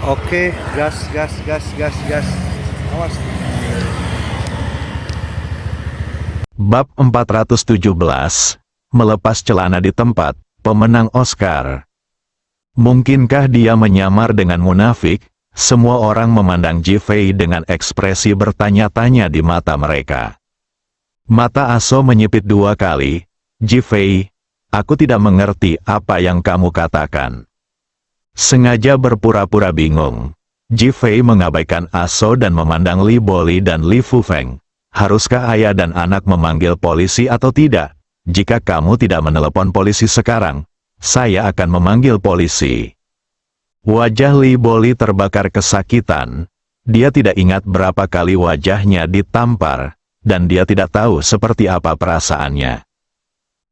Oke, gas, gas, gas, gas, gas. Awas. Bab 417, melepas celana di tempat, pemenang Oscar. Mungkinkah dia menyamar dengan munafik? Semua orang memandang Ji-Fei dengan ekspresi bertanya-tanya di mata mereka. Mata Aso menyipit 2 kali. Ji-Fei, aku tidak mengerti apa yang kamu katakan. Sengaja berpura-pura bingung, Ji-Fei mengabaikan Aso dan memandang Li Boli dan Li Fufeng. Haruskah ayah dan anak memanggil polisi atau tidak? Jika kamu tidak menelepon polisi sekarang, saya akan memanggil polisi. Wajah Li Boli terbakar kesakitan. Dia tidak ingat berapa kali wajahnya ditampar, dan dia tidak tahu seperti apa perasaannya.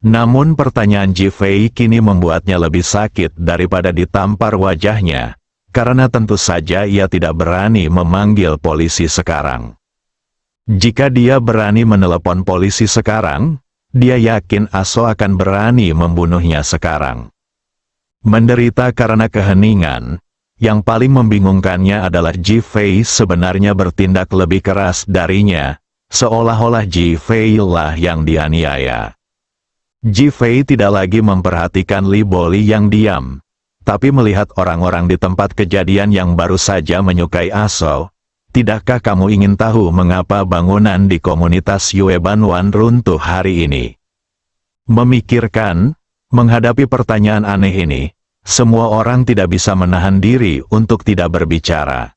Namun pertanyaan Ji-Fei kini membuatnya lebih sakit daripada ditampar wajahnya, karena tentu saja ia tidak berani memanggil polisi sekarang. Jika dia berani menelepon polisi sekarang, dia yakin Aso akan berani membunuhnya sekarang. Menderita karena keheningan, yang paling membingungkannya adalah Ji-Fei sebenarnya bertindak lebih keras darinya, seolah-olah Ji-Fei lah yang dianiaya. Ji-Fei tidak lagi memperhatikan Li Boli yang diam, tapi melihat orang-orang di tempat kejadian yang baru saja menyukai Aso. Tidakkah kamu ingin tahu mengapa bangunan di komunitas Yue Banwan runtuh hari ini? Memikirkan, menghadapi pertanyaan aneh ini, semua orang tidak bisa menahan diri untuk tidak berbicara.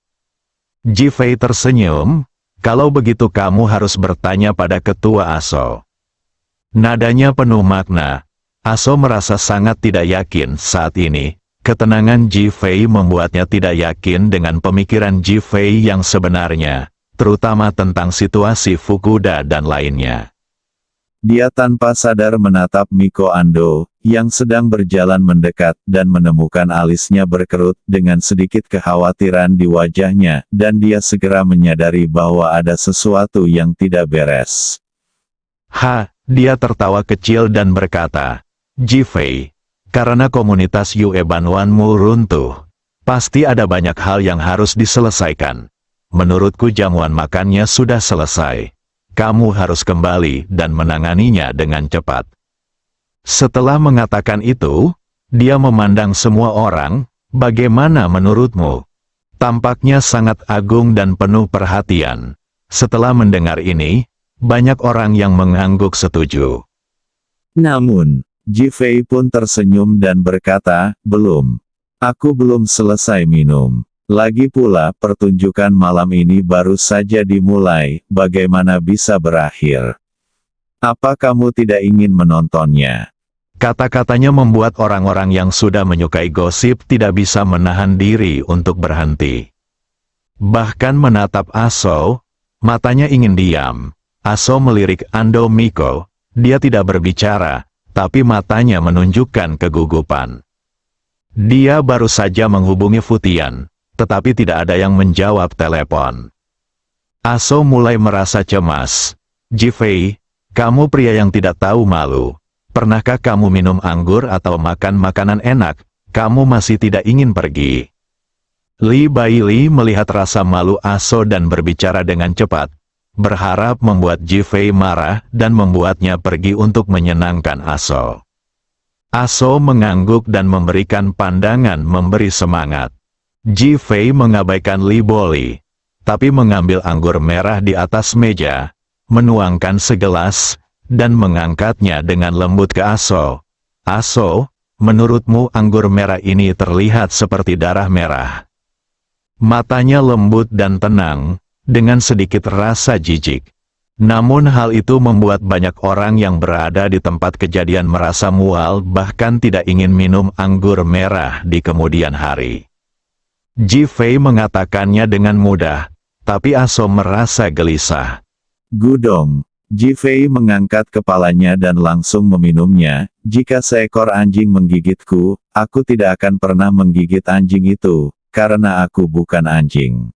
Ji-Fei tersenyum, kalau begitu kamu harus bertanya pada ketua Aso. Nadanya penuh makna. Aso merasa sangat tidak yakin saat ini. Ketenangan Ji-Fei membuatnya tidak yakin dengan pemikiran Ji-Fei yang sebenarnya, terutama tentang situasi Fukuda dan lainnya. Dia tanpa sadar menatap Miko Ando, yang sedang berjalan mendekat dan menemukan alisnya berkerut dengan sedikit kekhawatiran di wajahnya, dan dia segera menyadari bahwa ada sesuatu yang tidak beres. Dia tertawa kecil dan berkata, Ji-Fei, karena komunitas Yue Banwanmu runtuh, pasti ada banyak hal yang harus diselesaikan. Menurutku jamuan makannya sudah selesai. Kamu harus kembali dan menanganinya dengan cepat. Setelah mengatakan itu, dia memandang semua orang, bagaimana menurutmu? Tampaknya sangat agung dan penuh perhatian. Setelah mendengar ini, banyak orang yang mengangguk setuju. Namun, Ji-Fei pun tersenyum dan berkata, belum. Aku belum selesai minum. Lagi pula, pertunjukan malam ini baru saja dimulai, bagaimana bisa berakhir? Apa kamu tidak ingin menontonnya? Kata-katanya membuat orang-orang yang sudah menyukai gosip tidak bisa menahan diri untuk berhenti. Bahkan menatap Aso, matanya ingin diam. Aso melirik Ando Miko, dia tidak berbicara, tapi matanya menunjukkan kegugupan. Dia baru saja menghubungi Futian, tetapi tidak ada yang menjawab telepon. Aso mulai merasa cemas. Ji-Fei, kamu pria yang tidak tahu malu. Pernahkah kamu minum anggur atau makan makanan enak? Kamu masih tidak ingin pergi. Li Baili melihat rasa malu Aso dan berbicara dengan cepat, berharap membuat Ji-Fei marah dan membuatnya pergi untuk menyenangkan Aso. Aso mengangguk dan memberikan pandangan memberi semangat. Ji-Fei mengabaikan Li Boli, tapi mengambil anggur merah di atas meja, menuangkan segelas, dan mengangkatnya dengan lembut ke Aso. Aso, menurutmu anggur merah ini terlihat seperti darah merah? Matanya lembut dan tenang, dengan sedikit rasa jijik. Namun hal itu membuat banyak orang yang berada di tempat kejadian merasa mual bahkan tidak ingin minum anggur merah di kemudian hari. Ji-Fei mengatakannya dengan mudah, tapi Aso merasa gelisah. Gudong. Ji-Fei mengangkat kepalanya dan langsung meminumnya. Jika seekor anjing menggigitku, aku tidak akan pernah menggigit anjing itu, karena aku bukan anjing.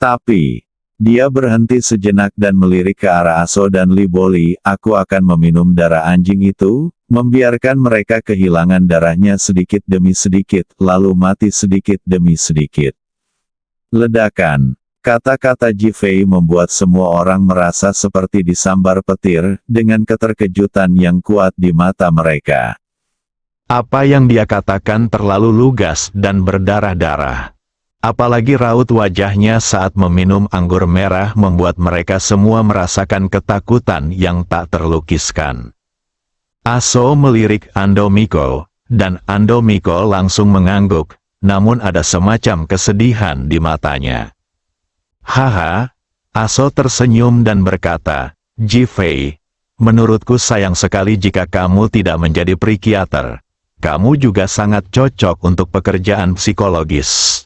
Tapi, dia berhenti sejenak dan melirik ke arah Aso dan Li Boli. Aku akan meminum darah anjing itu, membiarkan mereka kehilangan darahnya sedikit demi sedikit, lalu mati sedikit demi sedikit. Ledakan. Kata-kata Ji Fei membuat semua orang merasa seperti disambar petir, dengan keterkejutan yang kuat di mata mereka. Apa yang dia katakan terlalu lugas dan berdarah-darah. Apalagi raut wajahnya saat meminum anggur merah membuat mereka semua merasakan ketakutan yang tak terlukiskan. Aso melirik Ando Miko, dan Ando Miko langsung mengangguk, namun ada semacam kesedihan di matanya. Haha, Aso tersenyum dan berkata, Ji Fei, menurutku sayang sekali jika kamu tidak menjadi psikiater. Kamu juga sangat cocok untuk pekerjaan psikologis.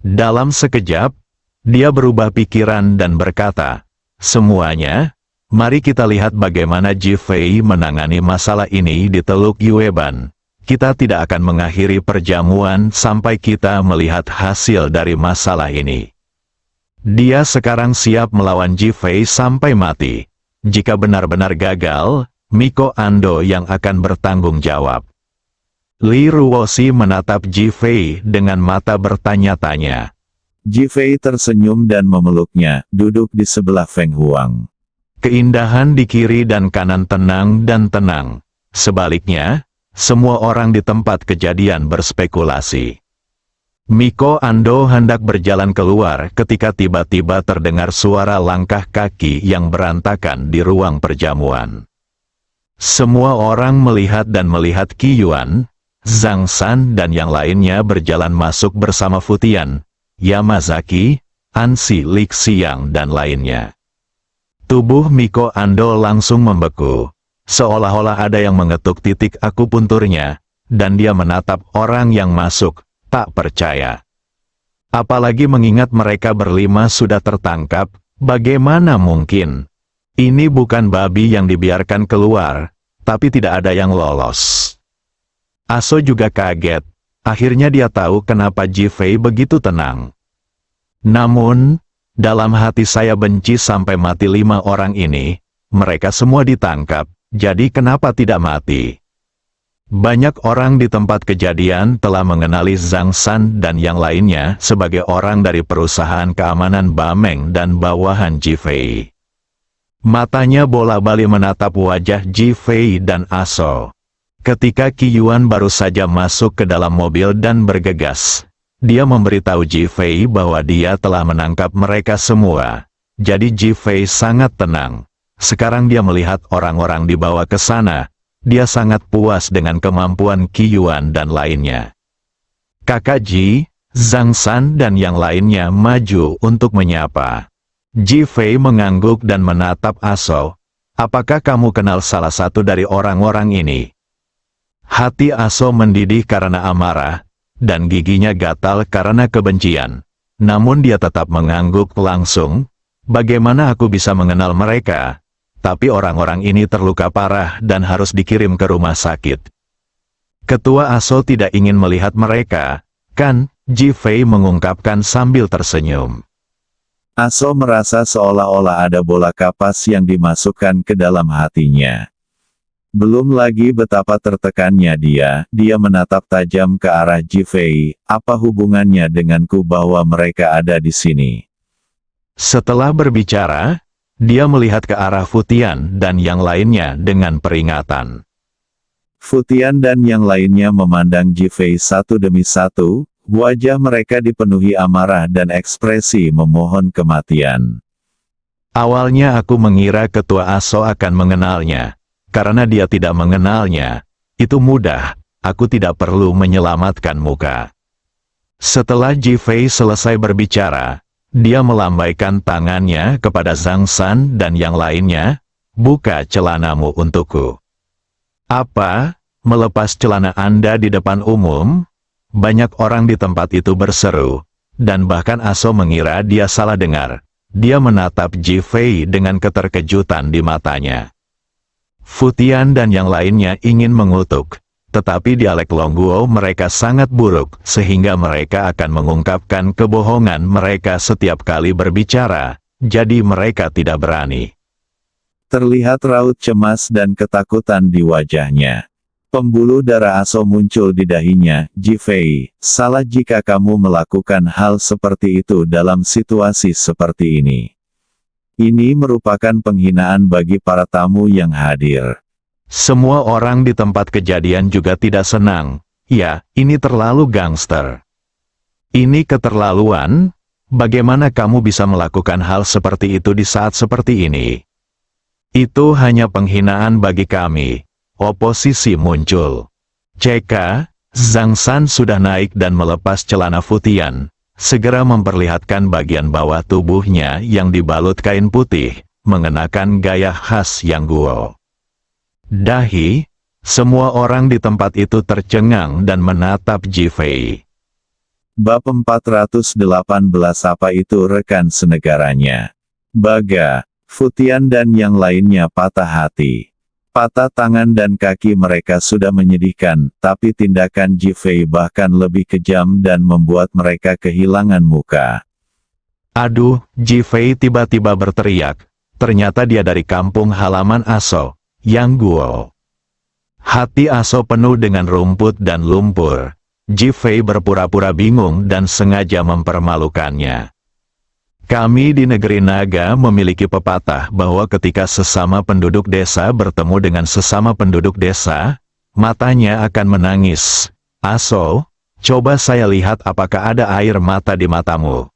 Dalam sekejap, dia berubah pikiran dan berkata, semuanya, mari kita lihat bagaimana Ji Fei menangani masalah ini di Teluk Yueban. Kita tidak akan mengakhiri perjamuan sampai kita melihat hasil dari masalah ini. Dia sekarang siap melawan Ji Fei sampai mati. Jika benar-benar gagal, Miko Ando yang akan bertanggung jawab. Li Ruoshi menatap Ji Fei dengan mata bertanya-tanya. Ji Fei tersenyum dan memeluknya, duduk di sebelah Feng Huang. Keindahan di kiri dan kanan tenang dan tenang. Sebaliknya, semua orang di tempat kejadian berspekulasi. Miko Ando hendak berjalan keluar ketika tiba-tiba terdengar suara langkah kaki yang berantakan di ruang perjamuan. Semua orang melihat dan melihat Qi Yuan, Zhang San dan yang lainnya berjalan masuk bersama Futian, Yamazaki, Ansi Lixiang dan lainnya. Tubuh Miko Ando langsung membeku, seolah-olah ada yang mengetuk titik akupunturnya, dan dia menatap orang yang masuk, tak percaya. Apalagi mengingat mereka berlima sudah tertangkap, bagaimana mungkin? Ini bukan babi yang dibiarkan keluar, tapi tidak ada yang lolos. Aso juga kaget, akhirnya dia tahu kenapa Ji Fei begitu tenang. Namun, dalam hati saya benci sampai mati 5 orang ini, mereka semua ditangkap, jadi kenapa tidak mati? Banyak orang di tempat kejadian telah mengenali Zhang San dan yang lainnya sebagai orang dari perusahaan keamanan Bameng dan bawahan Ji Fei. Matanya bola-balik menatap wajah Ji Fei dan Aso. Ketika Qi Yuan baru saja masuk ke dalam mobil dan bergegas, dia memberitahu Ji Fei bahwa dia telah menangkap mereka semua. Jadi Ji Fei sangat tenang. Sekarang dia melihat orang-orang dibawa ke sana. Dia sangat puas dengan kemampuan Qi Yuan dan lainnya. Kakak Ji, Zhang San dan yang lainnya maju untuk menyapa. Ji Fei mengangguk dan menatap Aso. Apakah kamu kenal salah satu dari orang-orang ini? Hati Aso mendidih karena amarah, dan giginya gatal karena kebencian. Namun dia tetap mengangguk langsung. Bagaimana aku bisa mengenal mereka? Tapi orang-orang ini terluka parah dan harus dikirim ke rumah sakit. Ketua Aso tidak ingin melihat mereka, kan? Ji Fei mengungkapkan sambil tersenyum. Aso merasa seolah-olah ada bola kapas yang dimasukkan ke dalam hatinya. Belum lagi betapa tertekannya dia menatap tajam ke arah Ji Fei, apa hubungannya denganku bahwa mereka ada di sini? Setelah berbicara, dia melihat ke arah Futian dan yang lainnya dengan peringatan. Futian dan yang lainnya memandang Ji Fei satu demi satu, wajah mereka dipenuhi amarah dan ekspresi memohon kematian. Awalnya aku mengira Ketua Aso akan mengenalnya. Karena dia tidak mengenalnya, itu mudah, aku tidak perlu menyelamatkan muka. Setelah Ji Fei selesai berbicara, dia melambaikan tangannya kepada Zhang San dan yang lainnya, buka celanamu untukku. Apa? Melepas celana Anda di depan umum? Banyak orang di tempat itu berseru, dan bahkan Aso mengira dia salah dengar. Dia menatap Ji Fei dengan keterkejutan di matanya. Futian dan yang lainnya ingin mengutuk, tetapi dialek Longguo mereka sangat buruk sehingga mereka akan mengungkapkan kebohongan mereka setiap kali berbicara, jadi mereka tidak berani. Terlihat raut cemas dan ketakutan di wajahnya. Pembuluh darah Aso muncul di dahinya. Jifei, salah jika kamu melakukan hal seperti itu dalam situasi seperti ini. Ini merupakan penghinaan bagi para tamu yang hadir. Semua orang di tempat kejadian juga tidak senang. Ya, ini terlalu gangster. Ini keterlaluan. Bagaimana kamu bisa melakukan hal seperti itu di saat seperti ini? Itu hanya penghinaan bagi kami. Oposisi muncul. CK, Zhang San sudah naik dan melepas celana Futian, segera memperlihatkan bagian bawah tubuhnya yang dibalut kain putih, mengenakan gaya khas yang Guo. Dahi, semua orang di tempat itu tercengang dan menatap Jifei. Bab 418 apa itu rekan senegaranya? Baga, Futian dan yang lainnya patah hati. Patah tangan dan kaki mereka sudah menyedihkan, tapi tindakan Jifei bahkan lebih kejam dan membuat mereka kehilangan muka. Aduh, Jifei tiba-tiba berteriak. Ternyata dia dari kampung halaman Aso, yang Guo. Hati Aso penuh dengan rumput dan lumpur. Jifei berpura-pura bingung dan sengaja mempermalukannya. Kami di negeri naga memiliki pepatah bahwa ketika sesama penduduk desa bertemu dengan sesama penduduk desa, matanya akan menangis. Aso, coba saya lihat apakah ada air mata di matamu.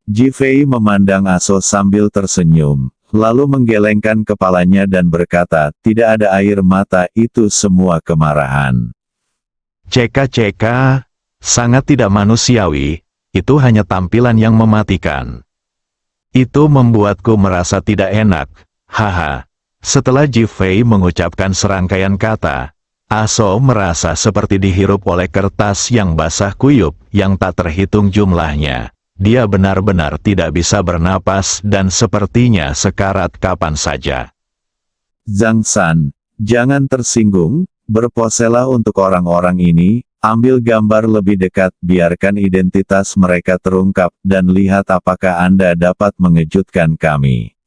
Jifei memandang Aso sambil tersenyum, lalu menggelengkan kepalanya dan berkata, tidak ada air mata, itu semua kemarahan. CK, sangat tidak manusiawi. Itu hanya tampilan yang mematikan. Itu membuatku merasa tidak enak. Haha. Setelah Jifei mengucapkan serangkaian kata, Aso merasa seperti dihirup oleh kertas yang basah kuyup yang tak terhitung jumlahnya. Dia benar-benar tidak bisa bernapas dan sepertinya sekarat kapan saja. Zhang San, jangan tersinggung, berposelah untuk orang-orang ini. Ambil gambar lebih dekat, biarkan identitas mereka terungkap, dan lihat apakah Anda dapat mengejutkan kami.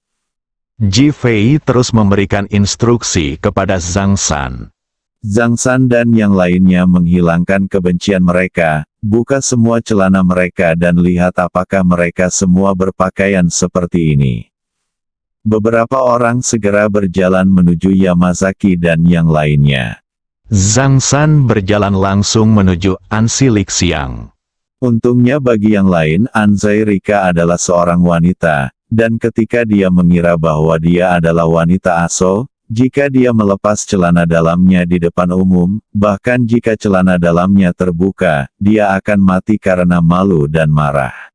Jifei terus memberikan instruksi kepada Zhang San. Zhang San dan yang lainnya menghilangkan kebencian mereka, buka semua celana mereka dan lihat apakah mereka semua berpakaian seperti ini. Beberapa orang segera berjalan menuju Yamazaki dan yang lainnya. Zhang San berjalan langsung menuju Ansi Lixiang. Untungnya bagi yang lain, Anzai Rika adalah seorang wanita, dan ketika dia mengira bahwa dia adalah wanita Aso, jika dia melepas celana dalamnya di depan umum, bahkan jika celana dalamnya terbuka, dia akan mati karena malu dan marah.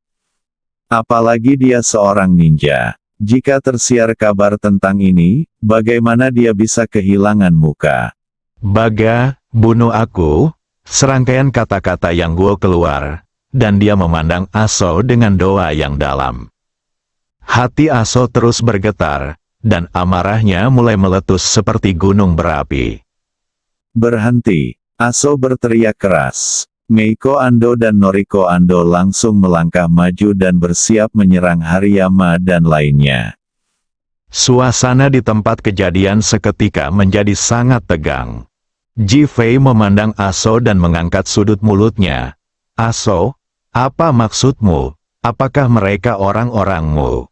Apalagi dia seorang ninja. Jika tersiar kabar tentang ini, bagaimana dia bisa kehilangan muka? Baga, bunuh aku, serangkaian kata-kata yang Guo keluar, dan dia memandang Aso dengan doa yang dalam. Hati Aso terus bergetar, dan amarahnya mulai meletus seperti gunung berapi. Berhenti, Aso berteriak keras. Meiko Ando dan Noriko Ando langsung melangkah maju dan bersiap menyerang Hariyama dan lainnya. Suasana di tempat kejadian seketika menjadi sangat tegang. Jifei memandang Aso dan mengangkat sudut mulutnya. Aso, apa maksudmu? Apakah mereka orang-orangmu?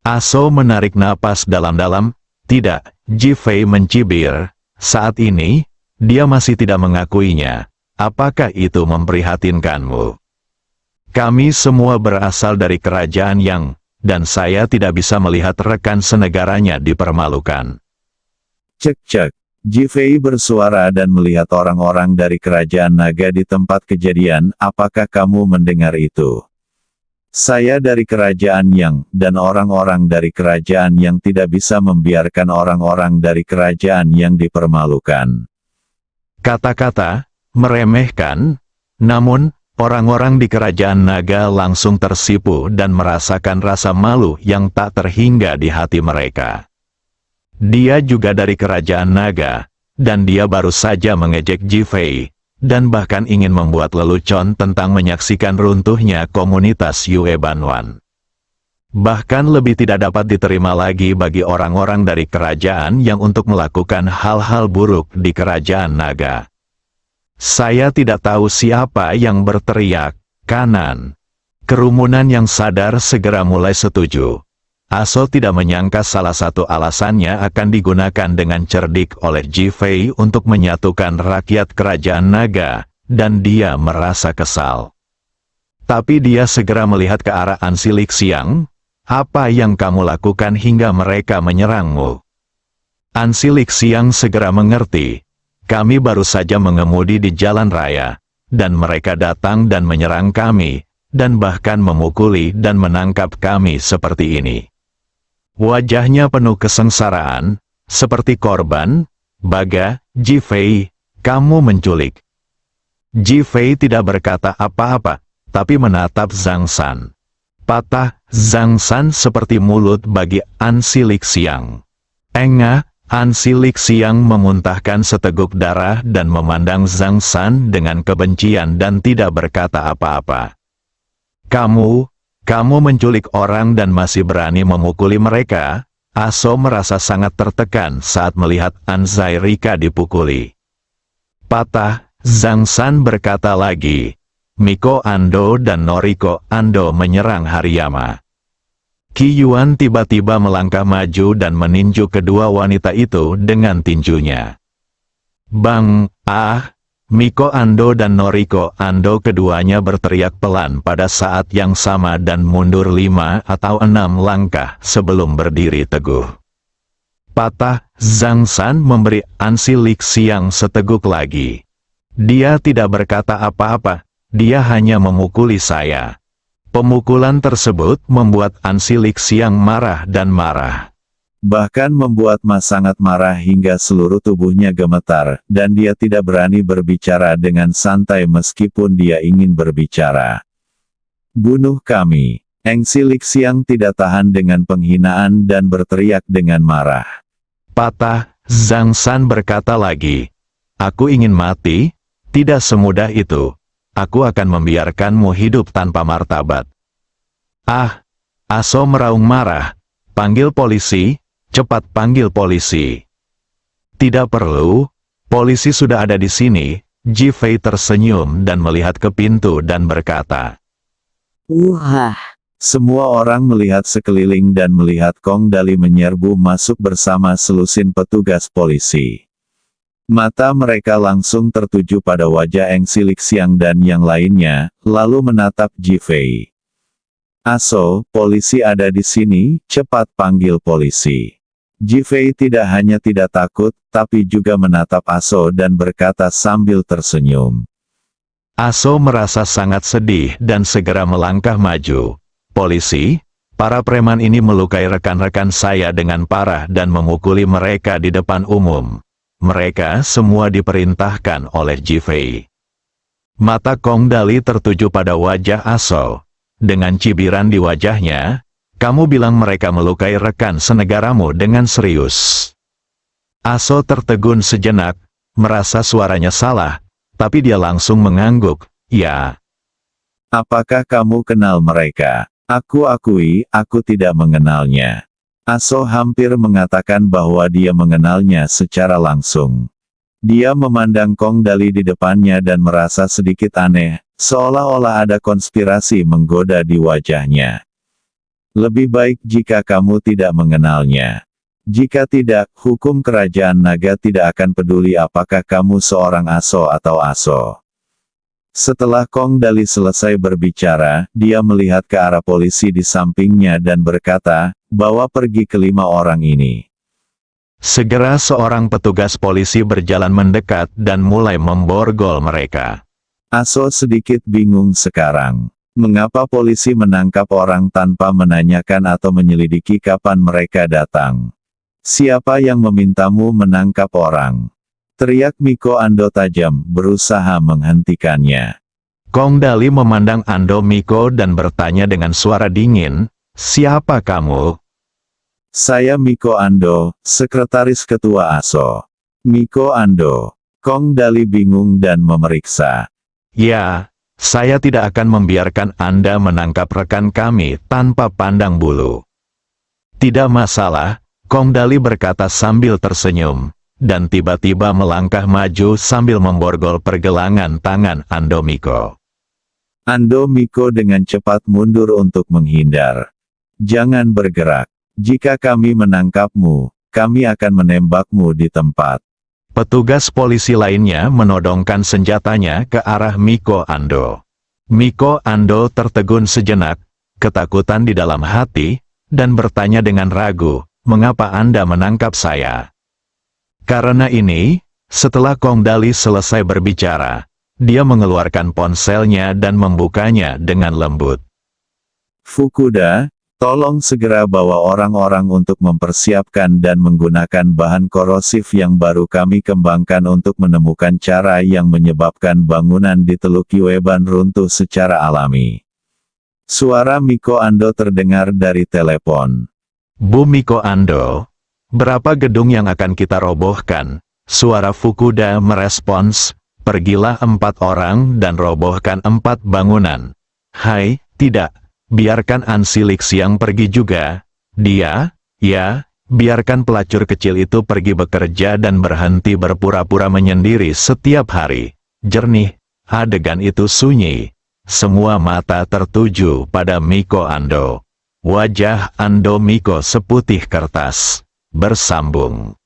Aso menarik napas dalam-dalam. Tidak, Jifei mencibir. Saat ini, dia masih tidak mengakuinya. Apakah itu memprihatinkanmu? Kami semua berasal dari kerajaan Yang, dan saya tidak bisa melihat rekan senegaranya dipermalukan. Cek-cek. Jifei bersuara dan melihat orang-orang dari kerajaan naga di tempat kejadian, apakah kamu mendengar itu? Saya dari kerajaan Yang, dan orang-orang dari kerajaan Yang tidak bisa membiarkan orang-orang dari kerajaan Yang dipermalukan. Kata-kata, meremehkan, namun, orang-orang di kerajaan naga langsung tersipu dan merasakan rasa malu yang tak terhingga di hati mereka. Dia juga dari kerajaan naga, dan dia baru saja mengejek Jifei, dan bahkan ingin membuat lelucon tentang menyaksikan runtuhnya komunitas Yue Banwan. Bahkan lebih tidak dapat diterima lagi bagi orang-orang dari kerajaan yang untuk melakukan hal-hal buruk di kerajaan naga. Saya tidak tahu siapa yang berteriak, kanan. Kerumunan yang sadar segera mulai setuju. Aso tidak menyangka salah satu alasannya akan digunakan dengan cerdik oleh Ji Fei untuk menyatukan rakyat kerajaan naga, dan dia merasa kesal. Tapi dia segera melihat ke arah An Si Lik Xiang. Apa yang kamu lakukan hingga mereka menyerangmu? An Si Lik Xiang segera mengerti. Kami baru saja mengemudi di jalan raya, dan mereka datang dan menyerang kami, dan bahkan memukuli dan menangkap kami seperti ini. Wajahnya penuh kesengsaraan, seperti korban. Baga, Ji Fei, kamu menculik. Ji Fei tidak berkata apa-apa, tapi menatap Zhang San. Patah, Zhang San seperti mulut bagi An Si Lik Xiang. Engah, An Si Lik Xiang memuntahkan seteguk darah dan memandang Zhang San dengan kebencian dan tidak berkata apa-apa. Kamu menculik orang dan masih berani memukuli mereka? Aso merasa sangat tertekan saat melihat An Zai Rika dipukuli. Patah, Zhang San berkata lagi. Miko Ando dan Noriko Ando menyerang Hariyama. Qi Yuan tiba-tiba melangkah maju dan meninju kedua wanita itu dengan tinjunya. Bang, Miko Ando dan Noriko Ando keduanya berteriak pelan pada saat yang sama dan mundur 5 atau 6 langkah sebelum berdiri teguh. Patah, Zhang San memberi An Si Lik Xiang seteguk lagi. Dia tidak berkata apa-apa. Dia hanya memukuli saya. Pemukulan tersebut membuat An Si Lik Xiang marah dan marah. Bahkan membuat Mas sangat marah hingga seluruh tubuhnya gemetar, dan dia tidak berani berbicara dengan santai meskipun dia ingin berbicara. Bunuh kami. An Si Lik Xiang tidak tahan dengan penghinaan dan berteriak dengan marah. Patah, Zhang San berkata lagi. Aku ingin mati? Tidak semudah itu. Aku akan membiarkanmu hidup tanpa martabat. Aso meraung marah. Panggil polisi, cepat panggil polisi. Tidak perlu, polisi sudah ada di sini. Ji Fei tersenyum dan melihat ke pintu dan berkata. Wah. Semua orang melihat sekeliling dan melihat Kong Dali menyerbu masuk bersama selusin petugas polisi. Mata mereka langsung tertuju pada wajah An Si Lik Xiang dan yang lainnya, lalu menatap Ji Fei. Aso, polisi ada di sini, cepat panggil polisi. Ji Fei tidak hanya tidak takut, tapi juga menatap Aso dan berkata sambil tersenyum. Aso merasa sangat sedih dan segera melangkah maju. Polisi, para preman ini melukai rekan-rekan saya dengan parah dan memukuli mereka di depan umum. Mereka semua diperintahkan oleh Ji Fei. Mata Kong Dali tertuju pada wajah Aso. Dengan cibiran di wajahnya, kamu bilang mereka melukai rekan senegaramu dengan serius. Aso tertegun sejenak, merasa suaranya salah, tapi dia langsung mengangguk, ya. Apakah kamu kenal mereka? Aku akui, aku tidak mengenalnya. Aso hampir mengatakan bahwa dia mengenalnya secara langsung. Dia memandang Kong Dali di depannya dan merasa sedikit aneh, seolah-olah ada konspirasi menggoda di wajahnya. Lebih baik jika kamu tidak mengenalnya. Jika tidak, hukum kerajaan naga tidak akan peduli apakah kamu seorang Aso atau Aso. Setelah Kong Dali selesai berbicara, dia melihat ke arah polisi di sampingnya dan berkata, bawa pergi kelima orang ini. Segera seorang petugas polisi berjalan mendekat dan mulai memborgol mereka. Aso sedikit bingung sekarang. Mengapa polisi menangkap orang tanpa menanyakan atau menyelidiki kapan mereka datang? Siapa yang memintamu menangkap orang? Teriak Miko Ando tajam, berusaha menghentikannya. Kong Dali memandang Ando Miko dan bertanya dengan suara dingin, siapa kamu? Saya Miko Ando, sekretaris ketua Aso. Miko Ando. Kong Dali bingung dan memeriksa. Ya, Saya tidak akan membiarkan Anda menangkap rekan kami tanpa pandang bulu. Tidak masalah, Kong Dali berkata sambil tersenyum, dan tiba-tiba melangkah maju sambil memborgol pergelangan tangan Andomiko. Andomiko dengan cepat mundur untuk menghindar. Jangan bergerak. Jika kami menangkapmu, kami akan menembakmu di tempat. Petugas polisi lainnya menodongkan senjatanya ke arah Miko Ando. Miko Ando tertegun sejenak, ketakutan di dalam hati, dan bertanya dengan ragu, "Mengapa Anda menangkap saya?" Karena ini, setelah Kong Dali selesai berbicara, dia mengeluarkan ponselnya dan membukanya dengan lembut. Fukuda, tolong segera bawa orang-orang untuk mempersiapkan dan menggunakan bahan korosif yang baru kami kembangkan untuk menemukan cara yang menyebabkan bangunan di Teluk Yueban runtuh secara alami. Suara Miko Ando terdengar dari telepon. Bu Miko Ando, berapa gedung yang akan kita robohkan? Suara Fukuda merespons, pergilah 4 orang dan robohkan 4 bangunan. Hai, tidak. Biarkan Ansilix yang pergi juga. Dia, ya, biarkan pelacur kecil itu pergi bekerja dan berhenti berpura-pura menyendiri setiap hari. Jernih, adegan itu sunyi. Semua mata tertuju pada Miko Ando. Wajah Andomiko seputih kertas. Bersambung.